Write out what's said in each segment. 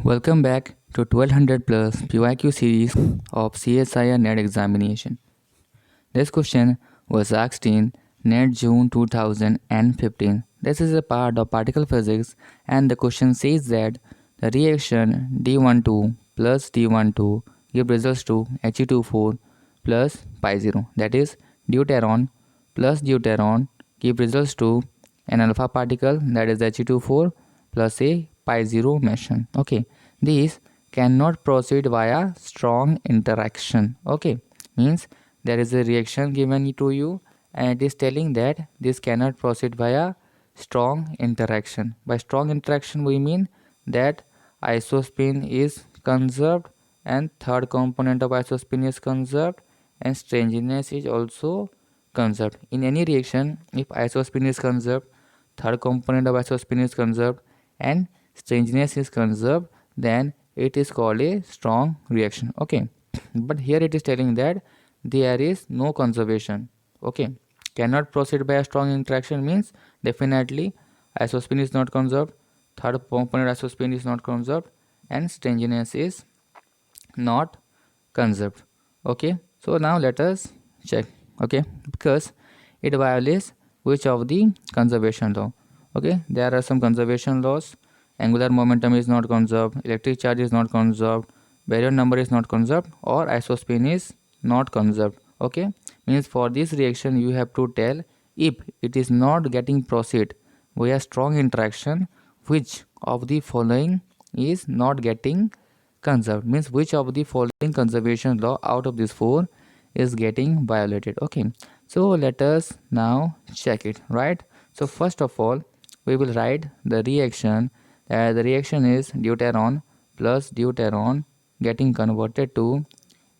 Welcome back to 1200 plus PYQ series of CSIR NET examination. This question was asked in NET June 2015. This is a part of particle physics and the question says that the reaction D12 plus D12 give results to He24 plus pi0, that is deuteron plus deuteron give results to an alpha particle, that is He24 plus a pi0 meson. Okay, these cannot proceed via strong interaction. Okay, means there is a reaction given to you and it is telling that this cannot proceed via strong interaction. By strong interaction we mean that isospin is conserved and third component of isospin is conserved and strangeness is also conserved. In any reaction, if isospin is conserved, third component of isospin is conserved and strangeness is conserved, then it is called a strong reaction. Okay, but here it is telling that there is no conservation. Okay, cannot proceed by a strong interaction means definitely isospin is not conserved, third component isospin is not conserved and strangeness is not conserved. Okay, so now let us check. Okay, because it violates which of the conservation law. Okay, there are some conservation laws. Angular momentum is not conserved, electric charge is not conserved, baryon number is not conserved, or isospin is not conserved. Okay, means for this reaction you have to tell if it is not getting proceed via strong interaction, which of the following is not getting conserved, means which of the following conservation law out of these four is getting violated. Okay, so let us now check it, right? So first of all we will write the reaction. The reaction is deuteron plus deuteron getting converted to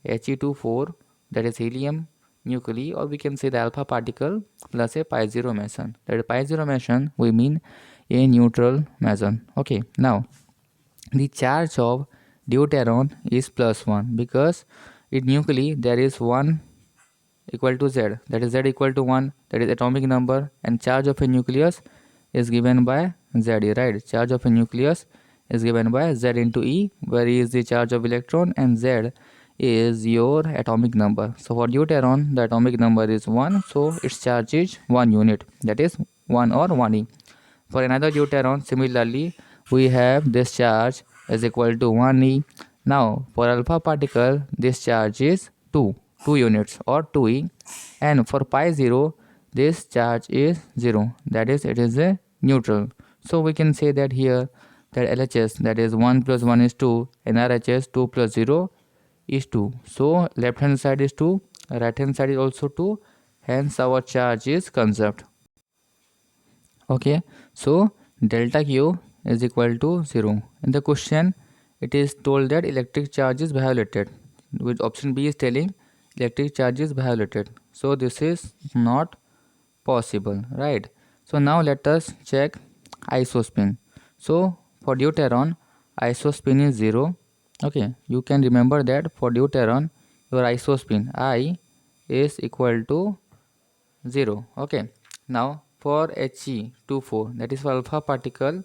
He24, that is helium nuclei, or we can say the alpha particle plus a pi0 meson. That is pi0 meson we mean a neutral meson. Okay, now the charge of deuteron is +1 because in nuclei there is 1 equal to z, that is z equal to 1, that is atomic number, and charge of a nucleus is given by z, right? Charge of a nucleus is given by z into e, where e is the charge of electron and z is your atomic number. So for deuteron the atomic number is 1, so its charge is 1 unit, that is 1 or 1e. For another deuteron similarly we have this charge is equal to 1e. Now for alpha particle this charge is 2 units or 2e, and for pi0 this charge is 0, that is it is a neutral. So we can say that here that LHS, that is 1 plus 1 is 2, and RHS 2 plus 0 is 2. So left hand side is 2, right hand side is also 2, hence our charge is conserved. Okay, so delta Q is equal to 0. In the question it is told that electric charge is violated, which option B is telling electric charge is violated, so this is not possible, right? So now let us check isospin. So for deuteron isospin is 0. Okay, you can remember that for deuteron your isospin I is equal to 0. Okay, now for He24, that is for alpha particle,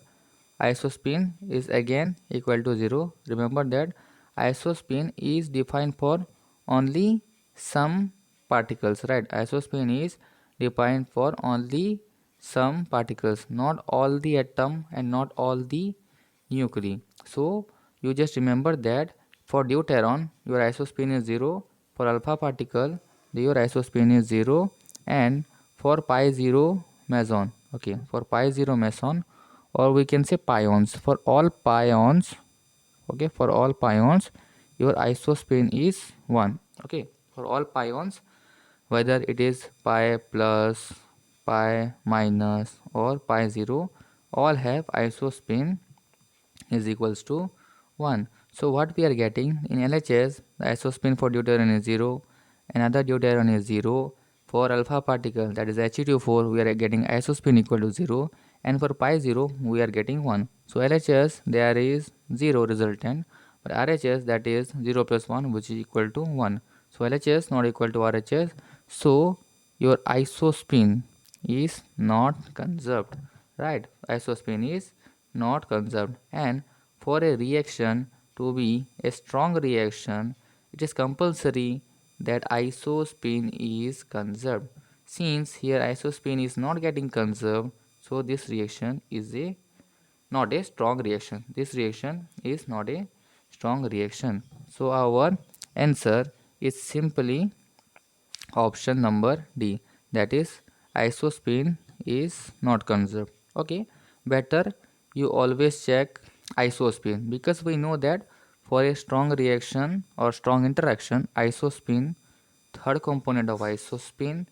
isospin is again equal to 0. Remember that isospin is defined for only some particles, right? Isospin is defined for only some particles, not all the atom and not all the nuclei. So you just remember that for deuteron your isospin is 0, for alpha particle your isospin is 0, and for pi0 meson, okay, for pi0 meson, or we can say pions, for all pions, okay, for all pions your isospin is 1. Okay, for all pions, whether it is pi plus, pi minus or pi0, all have isospin is equals to 1. So what we are getting in LHS, the isospin for deuteron is 0, another deuteron is 0. For alpha particle, that is He24, we are getting isospin equal to 0, and for pi0 we are getting 1. So LHS there is 0 resultant, but RHS that is 0 plus 1, which is equal to 1. So LHS not equal to RHS, so your isospin is not conserved, right? Isospin is not conserved. And for a reaction to be a strong reaction, it is compulsory that isospin is conserved. Since here isospin is not getting conserved, so this reaction is not a strong reaction. This reaction is not a strong reaction. So our answer is simply option number D, that is isospin is not conserved. Okay, better you always check isospin, because we know that for a strong reaction or strong interaction, isospin, third component of isospin,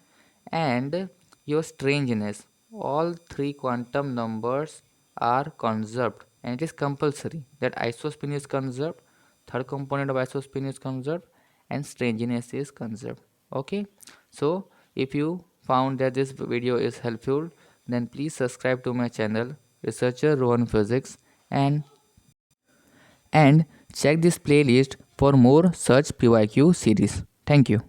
and your strangeness, all three quantum numbers are conserved, and it is compulsory that isospin is conserved, third component of isospin is conserved, and strangeness is conserved. Okay, so if you found that this video is helpful, then please subscribe to my channel Researcher Rohan Physics, and check this playlist for more such PYQ series. Thank you.